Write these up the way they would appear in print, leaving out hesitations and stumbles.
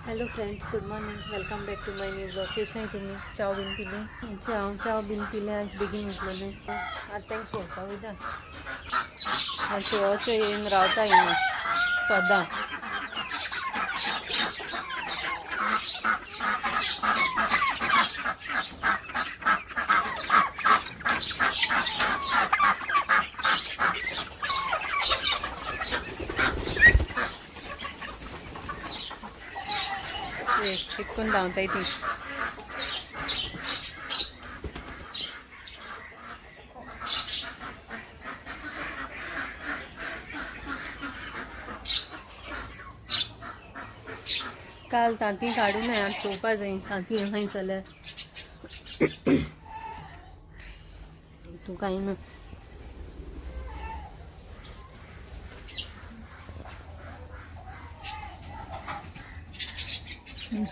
Hello friends, good morning. Welcome back to my new blog. कशें आहे तुम्ही? चाव बीन पिली? चाव बीन पिले. आज बेगीन उठलो न्ही. आतां तांकां सोडपाक वयता. मातशें होच येवन रावता हिंगा सदां. कितकून धांवताय ती. काल तांती काडून आज पळोवपा जाय. तांती खंय जाल्यार तूं कांय ना.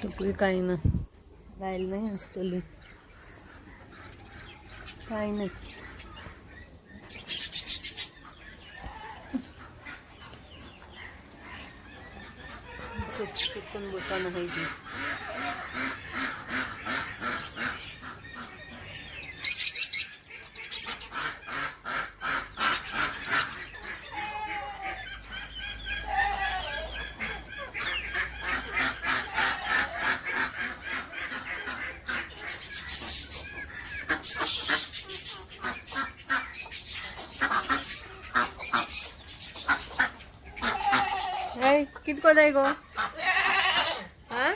तुका कांय ना. लायल नाही आसतली. कांय ना. कितकून बसोन आहाय ती. कितको जाय गो? हाँ?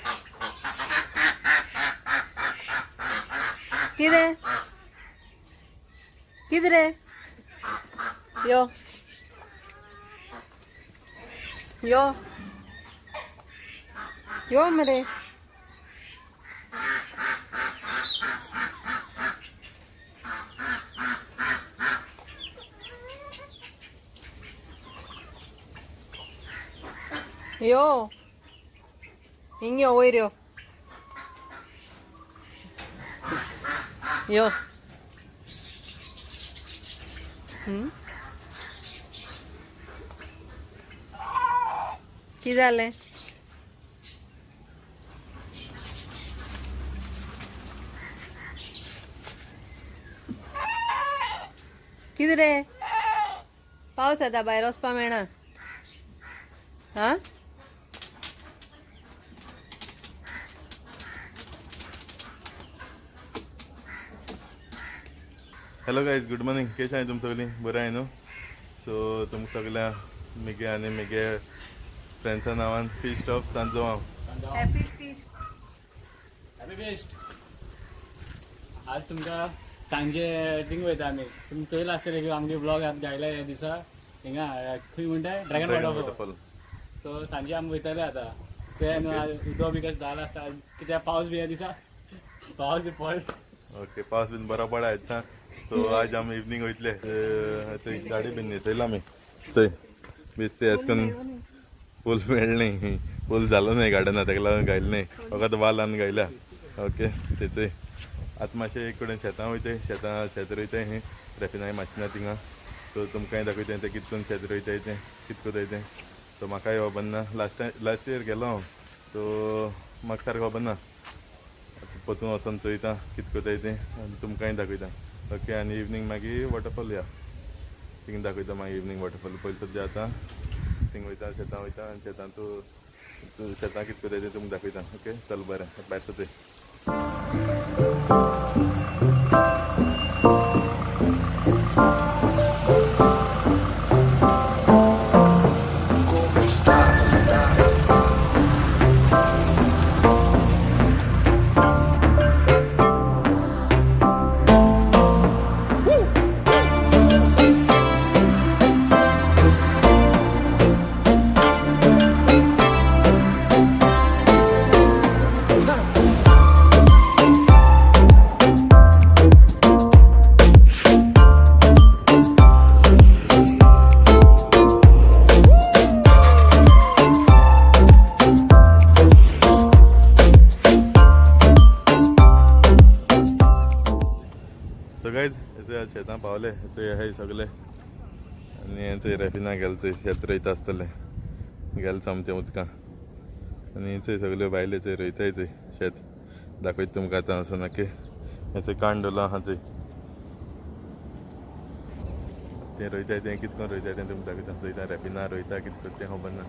कितें कितें रे? यो यो यो मरे. यो हिंग यो वयर यो. यो कितें जालें? कितें रे? पावस येता, भायर वचपा मेळना. हा हॅलो गायज, गुड मॉर्निंग. कशें आहे तुम सगळीं? बरें आहे न्हू? सो तुमकां सगळ्या म्हगे आनी म्हगे फ्रेंड्सा नांवान फिस्ट ऑफ सांजोवां. Happy feast. Happy feast. आज तुमकां सांजे थिंग वयता आमी. तुमी चोयला आसतलें की आमगे ब्लॉग घायला ह्या दिसा हिंगा खंय म्हणटा ड्रॅगन वॉटरफॉल. सो सांजे आमी वयतले आतां. थंय उदक बी कशें जाला आसता कित्याक पावस बी ह्या दिसा पावस बी पड. ओके, पावस बीन बरो पडा येता. सो आज आमी इवनिंग वयतले. थंय गाडी बीन न्हेसयला आमी थंय बेश्टे अशें करून फूल मेळ्ळी. फूल जालो न्हय गार्डना, ताका लागून गायले न्हय. फकत वाल आनी गायल्या. ओके, थंयचंय आतां मातशें एक कडेन शेतां वयताय. शेत रोयताय. हें रेफिनाय मातशें ना थिंगा. सो तुमकांय दाखयताय तें कितकून शेत रोयताय तें कितें कोताय तें. सो म्हाकाय खबर ना. लास्ट इयर गेलो हांव. सो म्हाका सारको खबर ना. परतून वचोन चोयता कितें कोताय तें आनी तुमकांय दाखयता. ओके, आनी इवनिंग मागीर वॉटरफॉल या थिंग दाखयता. मागीर इवनिंग वॉटरफॉल पयलीं सद्या आतां थिंग वयता, शेतां वयता आनी शेतां शेतां कितें कोताय तें तुमकां दाखयता. ओके, चल बरें, भायर सर. शेतां पावले. हे सगळे आनी हेंचंय रेफिना गेल चंय शेत रोयता आसतलें. गेल सामकें उदकां. आनी थंय सगल्यो बायले थंय रोयताय थंय शेत दाखयता तुमकां आतां वचून ओके. हें कांडोलो आहा थंय तें रोयताय तें कितें करून रोयताय तें तुमकां दाखयता. चोयता रॅपिना रोयता कितें करता तें खबर ना.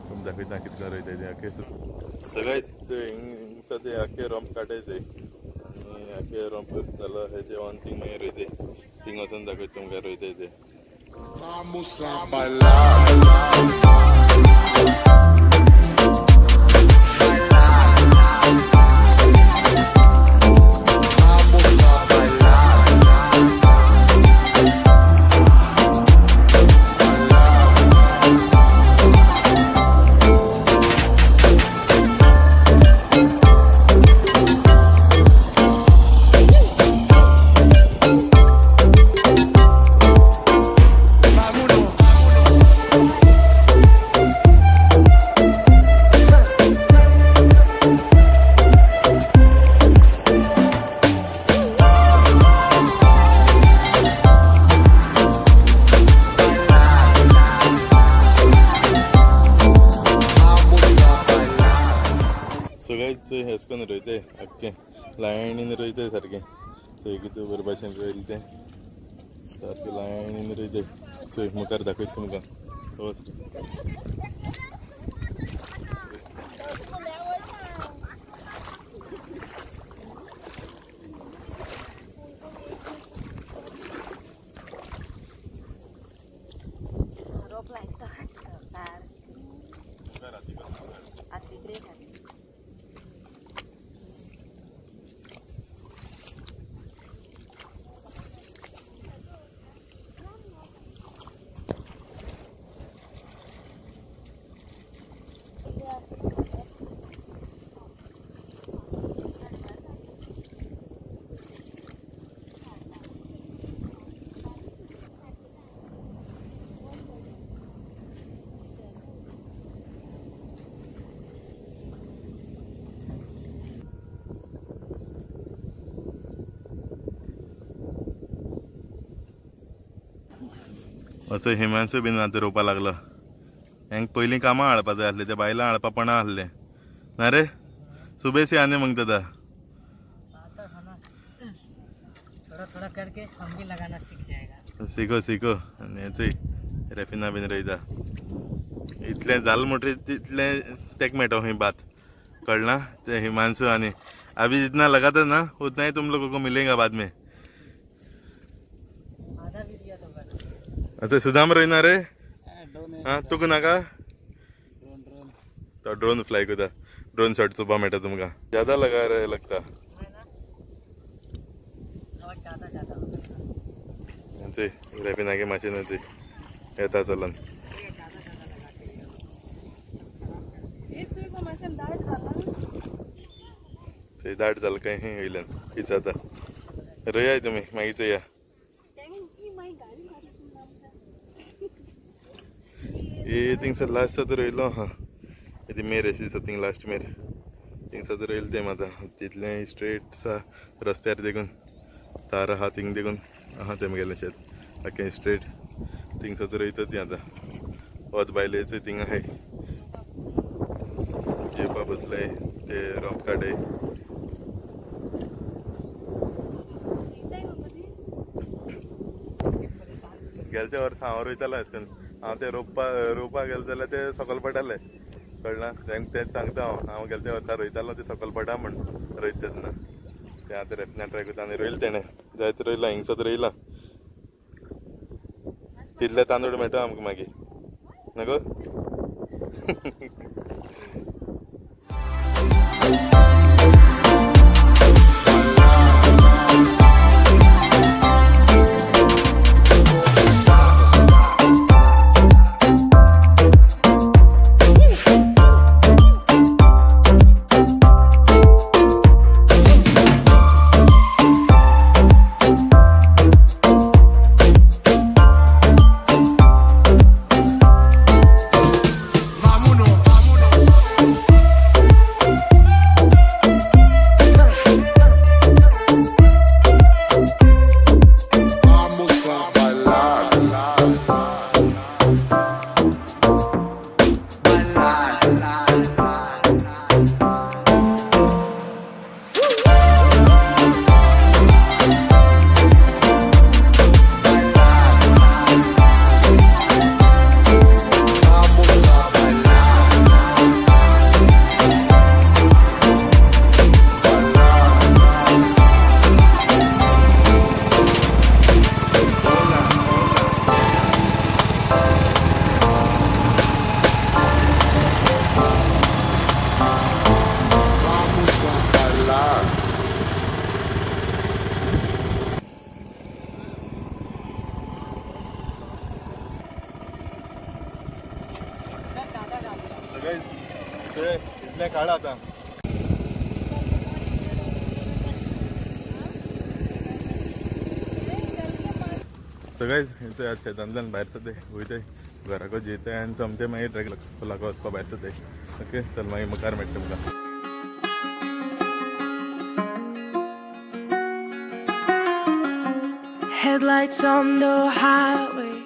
तुमकां दाखयता कितें करून रोयताय तें ओके. सगळे हिंगसा तें आख्खें रोंप काटाय थंय आनी आख्खें रोंप जालो हे जेवण थिंग मागीर रोयताय. थिंग वचून दाखयता तुमकां रोयताय तें. Vamos a bailar. सगळेच हेच करून रोयताय आख्खें लायनीन रोयताय सारकें. थंय कितें बरे भाशेन रोयलें तें सारकें लायनीन रोयताय. चोय मुखार दाखयता तुमकां. रोप लायता तिकडे असो हिमांशू बीन आतां रोवपा लागलो. हेंक पयलीं कामां हाडपा जाय आसलें, ते बायलां हाडपा पणां आसलें ना रे. सुबह से आने मांगता था. आता था ना, थोड़ा थोड़ा करके हम भी लगाना सीख जाएगा. शिको शिको. आनी चोय रॅफिना बीन रोयता. इतलें जालें म्हणटरी तितलें तेका मेळटा खंय बात कळना. ते हिमांशू आनी अभी जितना लगाता ना उतना ही तुम लोगों को मिलेगा बाद में. आधा भी दिया तो बस. अच्छा सुदाम रोयना रे. ड्रोन हाँ तुका नाका ड्रोन ड्रोन तो ड्रोन फ्लाय करता. ड्रोन शॉट चोवपा मेळटा तुमकां. ज्यादा लगा रे लगता. है ना, और ज्यादा ज्यादा चोय रॅफिनागे मातशें चोय येता चलन. ये ज्यादा ज्यादा लगाते हैं. थंय दाट जालें काय हें वयल्यान कितें जाता. रोयाय तुमी मागीर चोया. हे थिंगसर लास्ट सर रोयलो आहा. ती मेर अशी दिसता थिंग लास्ट मेर थिंगसर रोयलें तें आतां तितलें स्ट्रेट आसा रस्त्यार देखून तार आहा थिंग देखून आहा तेमगेलें शेत आख्खें स्ट्रेट थिंगसर रोयता ती आतां. वत बायलेचो थिंग आहाय जेवपा बसले ते रोंप काडाय. गेल्या त्या वर्सा हांव रोयतालो अशें करून. हांव ते रोवपा गेलो जाल्यार ते सकयल पडटाले कळना. तेंच सांगता हांव गेल्या त्या वर्सा रोयतालो ते सकयल पडा म्हण रोयता तेन्ना. तें आतां रॅपिना ट्राय करता आनी रोयलें तेणें जायत रोयलां हिंगसर रोयलां. तितले तांदूळ मेळटा आमकां मागीर नको. Vámonos. आता. सगळेच हेंचं आज शेतांतल्यान भायर सद्या वयताय घराको जेताय आनी समते मागीर ट्रॅक वचपा भायर सद्या. ओके चल मागीर मुखार मेळटा तुमकां. Headlights on the highway.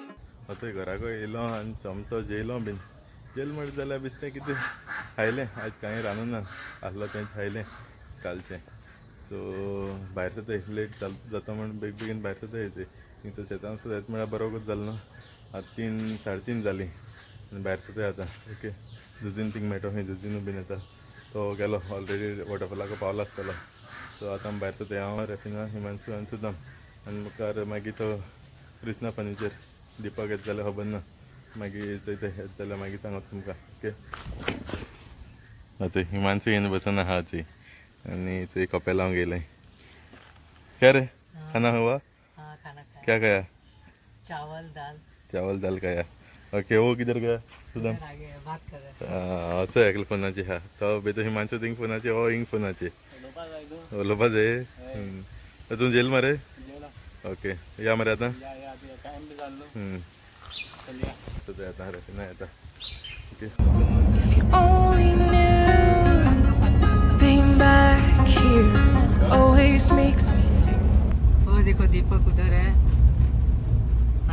असो घराको येयलो आनी समतो जेयलो बीन. जेल म्हणटा जाल्यार दिसता कितें खायलें आज कांय रांदून ना आसलो तेंच खायलें कालचें. सो भायर सद्या लेट जाता म्हण बेगीन भायर सद्या येयचें. थिंगसर शेतान सुद्दां येता म्हळ्यार बरोबर जालें न्हू. आतां 3 3:30 जालीं आनी भायर सद्या येता. ओके झुजीन थिंग मेळटो खंय झुजीनू बीन येता. तो गेलो ऑलरेडी वॉटरफॉलाक पावलो आसतलो. सो आतां आमी भायर सद्या हांव रेफिना हिमांशू आनी सुदाम आनी मुखार मागीर तो कृष्णा फर्निचर दिवपाक येता जाल्यार खबर ना. मागीर चयता येता जाल्यार मागीर सांगता तुमकां. ओके आतां हिमांशू येवन बसून आहा थंय आनी थंय कपे लावंक गेले. क्या रे खाना हुआ हाँ खाना खाया. क्या खाया? चावल दाल खाया. ओके वो किधर गया सुदाम? इधर आगे बात कर रहे हैं. असो एकलो फोनाचे हा तो बेतो हिमांशू थिंग फोनाचे हो हिंग फोनाचे उलोवपा जाय. तूं जेल मरे. ओके या मरे आतां. सद्या येता रेफिना येता. Okay If you only knew, being back here always makes me think. वो देखो दीपक उधर है,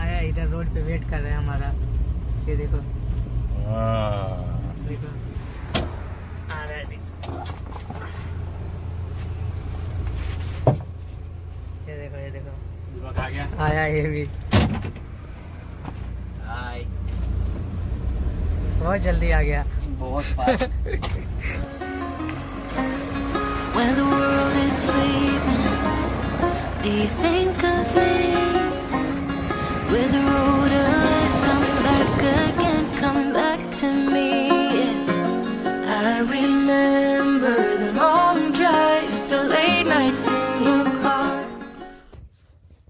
आया इधर रोड पे वेट कर रहा है हमारा. ये देखो देखो आ रहा है दीपक. ये देखो आ गया. आया ये भी. बहुत जल्दी आ गया. बहुत fast. When the world is sleeping, do you think of me? With the road ahead, come back again, come back to me. I remember the long drives, the late nights in your car.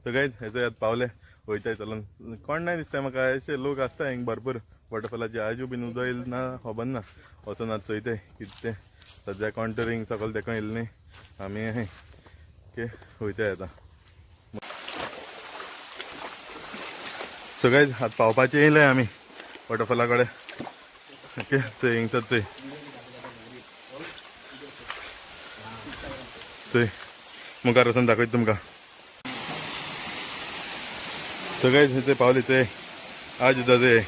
So guys हेचो यात पावले वयताय चलून कोण नाही दिसता म्हाका. अशे लोक आसता हिंग भरपूर वॉटरफॉलाचे आजू बीन उदो येयल ना खबर ना. वचून आतां चोयताय कितें तें. सद्या काउंटरींग सकयल तेका येयलें न्ही आमी अहें. ओके वयताय आतां. सो गायज आतां पावपाचें येयले आमी वॉटरफॉला कडेन. ओके थंय हिंगसर चोय मुखार वचून दाखयता तुमकां. सो गायज थंय पावली थंय आज जाते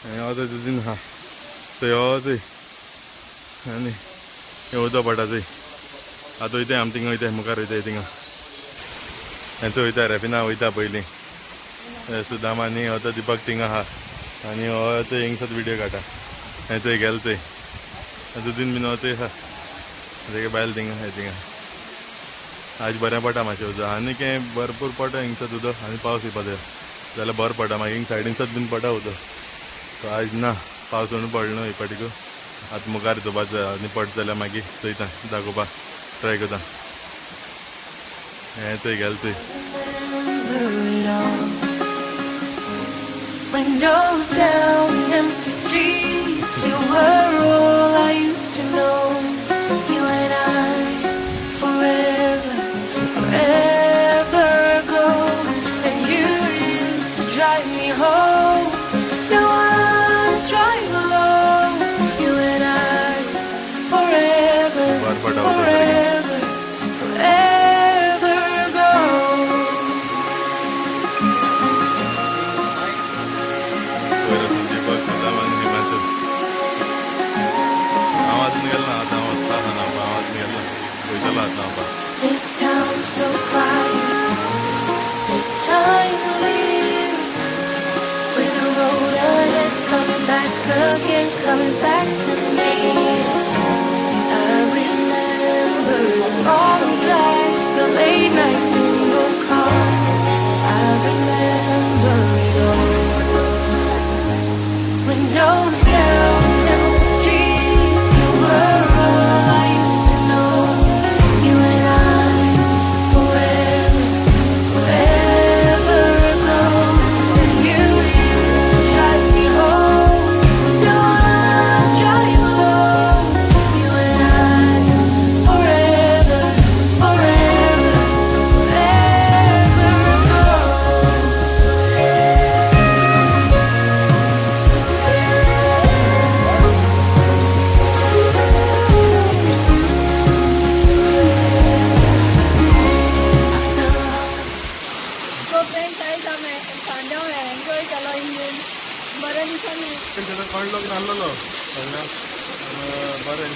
आनी हो थंय झुजीन आहा थंय हो थंय आनी हें उदक पडटा थंय. आतां वयताय आमी थिंगा वयताय मुखार वयताय थिंगा. आनी थंय वयता रेफिना वयता पयलीं. सुदाम आनी हो तो दिपक थिंगा आहा आनी हो थंय हिंगसर विडियो काडटा. आनी थंय गेलो थंय झुजीन बीन हो थंय आहा तेगे बायल थिंगा आहा थिंगा. आज बरें पडटा मातशें उदक आनी कें भरपूर पडटा हिंगसर उदक आनी पावस येवपा जाय जाल्यार बरें पडटा. मागीर हिंग सायडीनसर बीन पडटा उदक. सो आज ना पावस म्हणून पडलो न्हू इपाटीक. आतां मुखार चोवपाक जाय आनी पडटा जाल्यार मागीर चोयता दाखोवपाक ट्राय करता. हें थंय गेलें थंय. Remember it all. Windows down, empty streets, you were all I used to know. You and I, forever, forever ago. And you used to drive me home. Now I drive alone. You and I, forever, बरें पडटा उदक सारकें. forever, forever ago. वयर वचून दिपक सुदाम आनी हिमांशू. हांव आजून गेलो ना. आतां हांव वचपा आसा न्हांवपा. हांव आजून गेलो वयतलो आतां न्हांवपा. This town's so quiet, this time of year. With the road ahead's coming back again, coming back to me. I remember the long drives, the late nights in your car. I remember it all. Windows down, empty streets, you were all I used to know. You and I,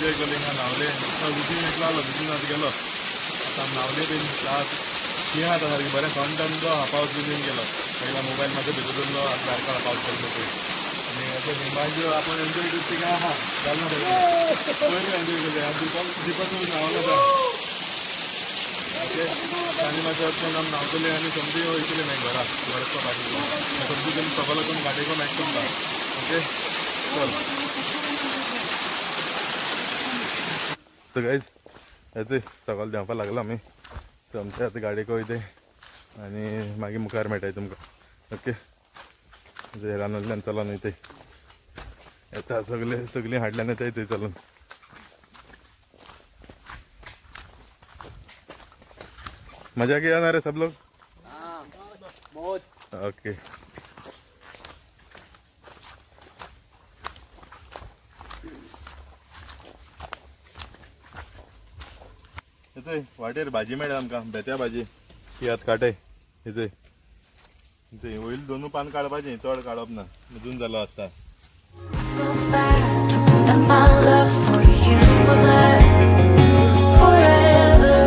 enjoy केली हिंगा न्हावले दुसरी मेकलो आलो दुसरी गेलो आतां न्हावले bin last king आतां सारकी बरें थंड थंड पावस बीन गेलो पहिला मोबाईल मध्ये भिजून सारका पावस पडलो ते आणि असं निंबाजी आपण एन्जॉय करते का हा जालना पहिले एन्जॉय केले दीपक न्हावलो का ओके आणि माझ्या आपण न्हावतले आणि समजी वयतले नाही घरा घरचो पाठी समजी घेऊन सगळं करून गाडीको मॅच करता ओके चल सो गाईज येते सकाळ देवपा लागला आमी समजे आतां गाडयेको वयते आनी मागीर मुखार मेळटाय तुमकां ओके जे रानांतल्यान चलोन वयते येता सगळीं हाडल्यान येताय थंय चलून मजा किया ना रे सब लोग बहुत ओके येते वाटेर भाजी मेळ्ळी आमकां बेत्या भाजी ती आतां काटे येते ते वयली दोनूय पान काडपाचें चड काडप ना अजून जालो आसता So fast, and my love for you will last forever,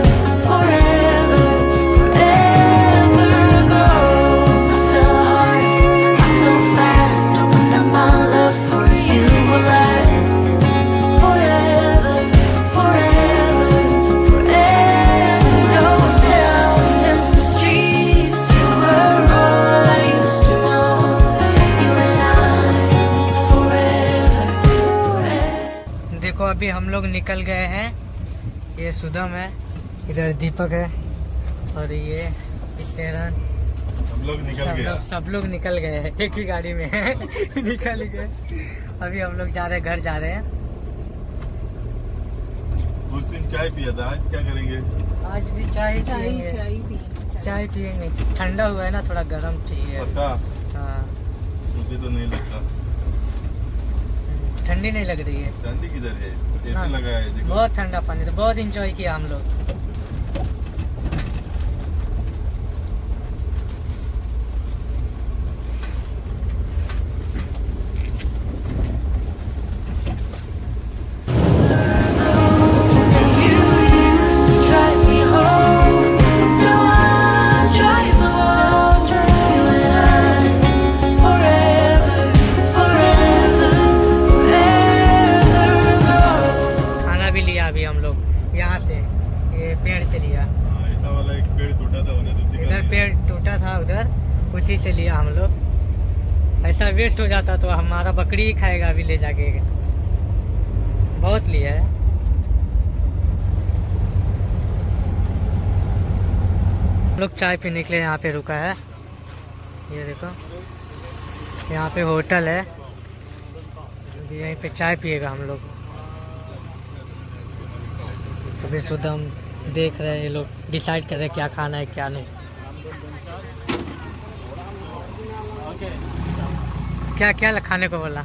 forever, forever. Go. I feel hard, I feel fast, and my love for you will last forever, forever, forever. Doors down in the streets, you were all I used to know. You and I, forever, forever. देखो अभी हम लोग निकल गए हैं। ये सुदम है, इधर दीपक है और ये स्टेरन। हम लोग निकल गए सब लोग निकल गए हैं, एक ही गाड़ी में है निकल गए। अभी हम लोग जा रहे हैं, घर जा रहे हैं। उस दिन चाय पिया था आज क्या करेंगे आज भी चाय पियेंगे। चाय पियेंगे, ठंडा हुआ है ना, थोड़ा गर्म चाहिए। पक्का हाँ, मुझे तो नहीं लगता ठंडी नहीं लग रही है। ठंडी किधर है हाँ। एसी लगा है देखो बहुत ठंडा पानी था, बहुत एंजॉय किया हम लोग। You used to drive me home. Now I drive alone. You and I, forever, forever, forever. Go. खाना भी लिया अभी हम लोग यहाँ से, ये पेड़ से लिया। हाँ, ऐसा वाला एक पेड़ टूटा था उधर उसी का इधर लिया। पेड़ टूटा था उधर, उसी से लिया हम लोग। ऐसा वेस्ट हो जाता तो हमारा बकरी ही खाएगा अभी ले जाके। बहुत लिया है। हम लोग चाय पीने के लिए यहाँ पे रुका है। ये देखो, यहाँ पे होटल है, अभी यहीं पे चाय पिएगा हम लोग। अभी सुदम देख रहे हैं, ये लोग डिसाइड कर रहे हैं क्या खाना है क्या नहीं। क्या क्या खाने को बोला?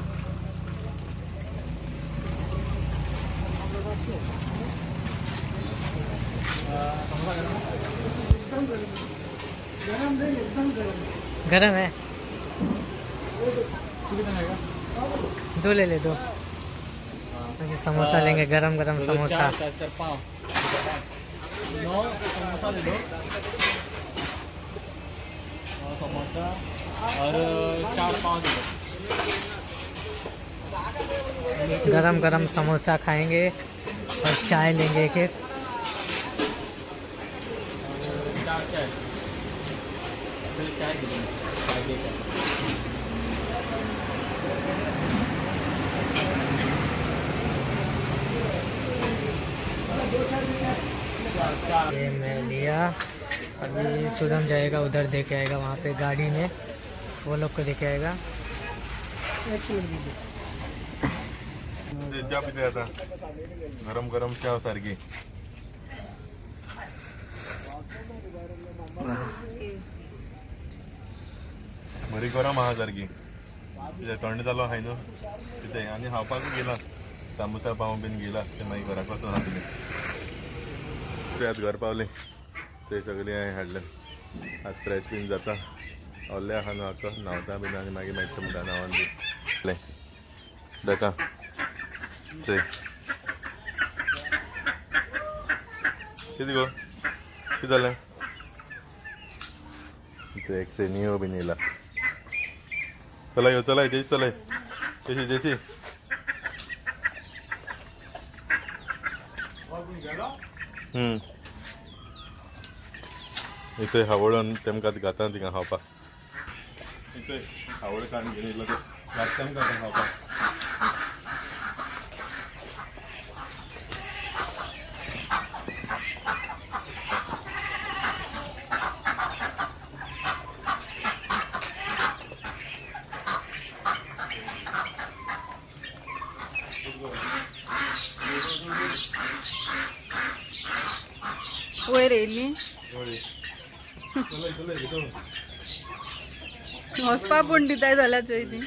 गरम है, दो ले ले दो। अभी समोसा लेंगे, गरम गरम समोसा। चार पाव 9 समोसा ले लो और समोसा और 4 पाव दे दो। गरम गरम समोसा खाएंगे और चाय लेंगे एक एक। 4 चाय फिर चाय दे दो, चाय दे दो। ये मैं लिया। अभी सुदम जाएगा उधर, देके आएगा वहाँ पे गाड़ी में, वो लोग को देके आएगा। ते चहा पिते आता गरम गरम चहा सारखी बरी गरम आहा सारखी थंड जालो हाय न्हू पिते आनी खावपाक गेला सामोसा पाव बीन गेला ते मागीर घरा वचून हाडले ते आतां घर पावले ते सगळें हांवें हाडलें आतां फ्रेश बीन जाता ओल्ले आहा न्हू आतां न्हांवता बीन आनी मागीर मेळटा म्हणटा न्हांवन बी देखा ते किती गो किती झालं एक सेनियो बीन येला चला यो चला तेच चलाय तेची तेची इथे हावळून तेमकां घाता थिंगा खावपाक इथे हावळ काडून घेवन येयलो घात तेमकां खावपाक वयर येयली वचपा पूण दिताय जाल्यार चोय ती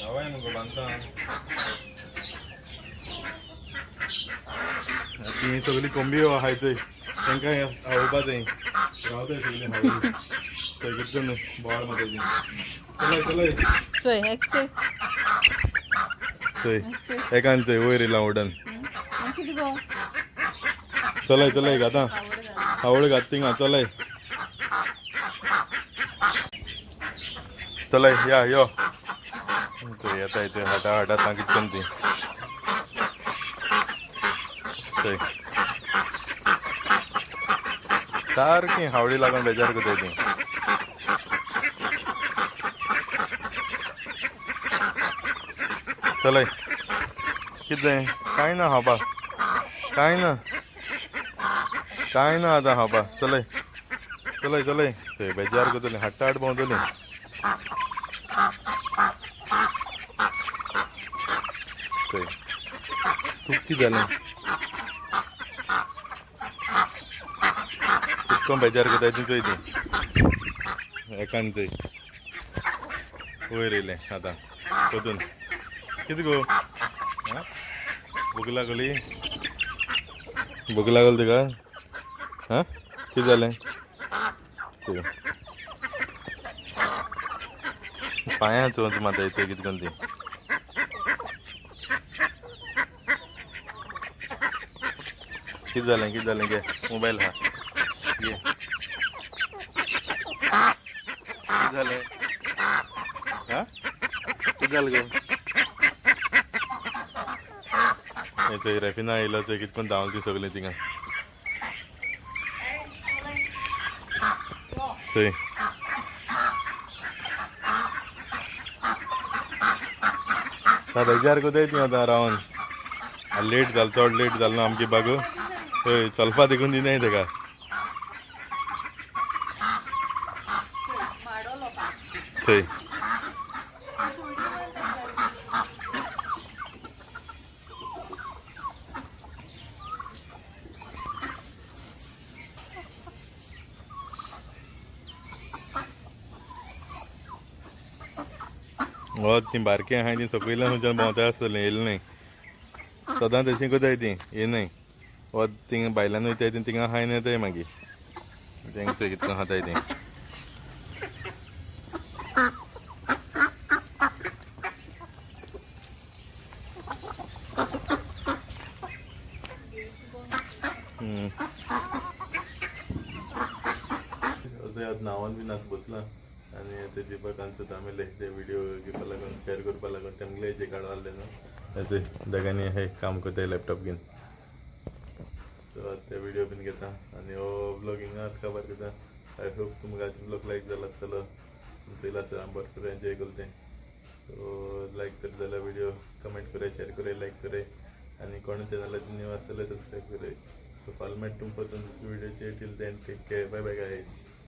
हवाय मुगो बांदता ती सगळी कोंबी आहाय थंय तांकां हावोवपा जाय रावताय सगळी हावळी थंय कितून बोवाळ मारताय चलय चलय चोय एक चोय थंय एकान थंय वयर येयला उडन कितें गो चलय चलय घाता हावळ घात थिंगा चलय चलय या यो थंय येताय थंय हाटा हाटा ता कितें करून ती थंय सारकी हावडी लागून बेजार करताय ती चलय कितें जाय कांय ना खावपाक कांय ना आतां खावपाक चलय चलय चलय थंय बेजार करतली हाडटा हाड भोंवतली थंय तूं कितें जालें कितको बेजार करताय ती चोय ती एकान चोय वयर येयलें आतां पोतून कितें गो भूक लागली तुका हां कितें जालें पांयां चोंच माता येता कितें करून ती कितें जालें गे मोबायल हा घे कितें जालें हां कितें जालें गो थंय रेफिना येयलो थंय कितें करून धांवली ती सगळीं थिंगा थंय बेजार कोताय ती आतां रावन लेट जालो चड लेट जालो न्हू आमगे बागू थंय चलपा देखून दिनाय तेका थंय वत ती बारकी आहाय ती सकयल्यान खंयच्यान भोंवताय आसतली येयली न्हय सदां तशीं कोताय ती येयनाय वत थिंगा भायल्यान वयताय ती थिंगा हायन येताय मागीर तेंका थंय कितको खाताय ती अशें नांवान बीन आतां बसलां आनी ते दिपकांचो आमेले ते व्हिडिओ घेवपा लागून शेअर करपा लागून तेमगेले जे काडू आहले न्हू तेचे दोगांनी हे काम करताय लॅपटॉप घेवन सो आतां ते व्हिडिओ बीन घेता आनी हो ब्लॉग हिंगाच कवर करता आय होप तुमकां आजचो ब्लॉग लायक जालो आसतलो चोयला आसतना भरपूर एन्जॉय केलें तें सो लायक तर जाल्यार व्हिडिओ कमेंट कराय शेअर कराय लायक कराय आनी कोण चॅनलाचेर न्यू आसतले सबस्क्रायब कराय सो फाल्यां मेळटा तुमकां दुसरे व्हिडिओचेर till then take care bye bye guys